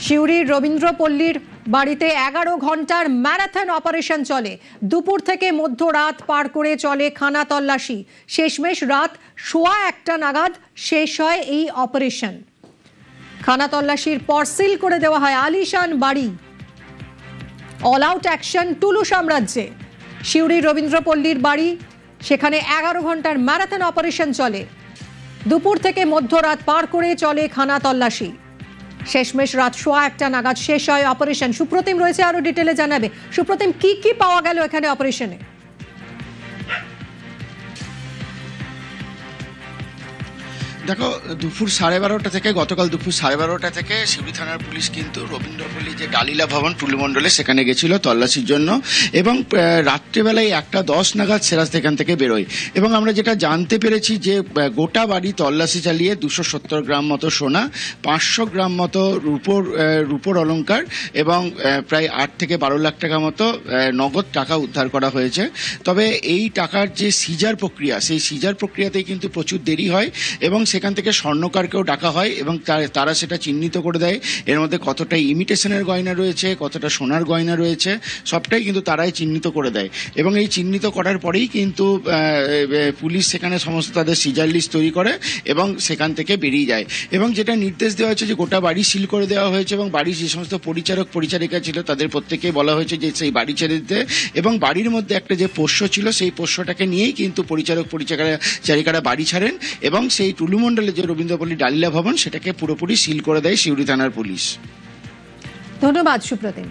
সিউড়ির রবীন্দ্রপল্লীর বাড়িতে 11 ঘন্টার marathon operation চলে। দুপুর থেকে মধ্যরাত পার করে চলে খানা তল্লাশি। শেষমেশ রাত 1:15 নাগাদ শেষ হয় এই অপারেশন। খানা তল্লাশির পর সিল করে দেওয়া হয় আলিশান বাড়ি। অল আউট অ্যাকশন টুলু সাম্রাজ্যে। সিউড়ির রবীন্দ্রপল্লীর বাড়ি, সেখানে 11 ঘন্টার ম্যারাথন অপারেশন চলে। দুপুর থেকে মধ্যরাত পার করে চলে খানা তল্লাশি। শেষমেশ রাত 1:15 নাগাদ শেষ হয় অপারেশন। সুপ্রতিম রয়েছে, আরো ডিটেলে জানাবে। সুপ্রতিম, কি কি পাওয়া গেল এখানে অপারেশনে? দেখো, দুপুর 12:30 থেকে গতকাল দুপুর 12:30 থেকে সিউড়ি থানার পুলিশ কিন্তু রবীন্দ্রপল্লী যে ডালিলা ভবন টুলুমণ্ডলে সেখানে গেছিল তল্লাশির জন্য, এবং রাত্রেবেলায় 1:10 নাগাদ সেরা সেখান থেকে বেরোয়। এবং আমরা যেটা জানতে পেরেছি যে গোটা বাড়ি তল্লাশি চালিয়ে 270 গ্রাম মতো সোনা, 500 গ্রাম মতো রূপোর অলংকার এবং প্রায় 8 থেকে 12 লাখ টাকা মতো নগদ টাকা উদ্ধার করা হয়েছে। তবে এই টাকার যে সিজার প্রক্রিয়া, সেই সিজার প্রক্রিয়াতেই কিন্তু প্রচুর দেরি হয় এবং সেখান থেকে স্বর্ণকারকেও ডাকা হয় এবং তারা সেটা চিহ্নিত করে দেয় এর মধ্যে কতটা ইমিটেশনের গয়না রয়েছে, কতটা সোনার গয়না রয়েছে, সবটাই কিন্তু তারাই চিহ্নিত করে দেয়। এবং এই চিহ্নিত করার পরেই কিন্তু পুলিশ সেখানে সমস্ত তাদের সিজার লিস্ট তৈরি করে এবং সেখান থেকে বেরিয়ে যায়। এবং যেটা নির্দেশ দেওয়া হয়েছে যে গোটা বাড়ি সিল করে দেওয়া হয়েছে এবং বাড়ির যে সমস্ত পরিচারক পরিচারিকা ছিল তাদের প্রত্যেকেই বলা হয়েছে যে সেই বাড়ি ছেড়ে দিতে, এবং বাড়ির মধ্যে একটা যে পোষ্য ছিল সেই পোষ্যটাকে নিয়েই কিন্তু পরিচারক পরিচারিকারা বাড়ি ছাড়েন এবং সেই টুলুমণ্ডলে যে রবীন্দ্রপল্লী ডালিলা ভবন সেটাকে পুরোপুরি সিল করে দেয় সিউড়ি থানার পুলিশ। ধন্যবাদ সুপ্রতিম।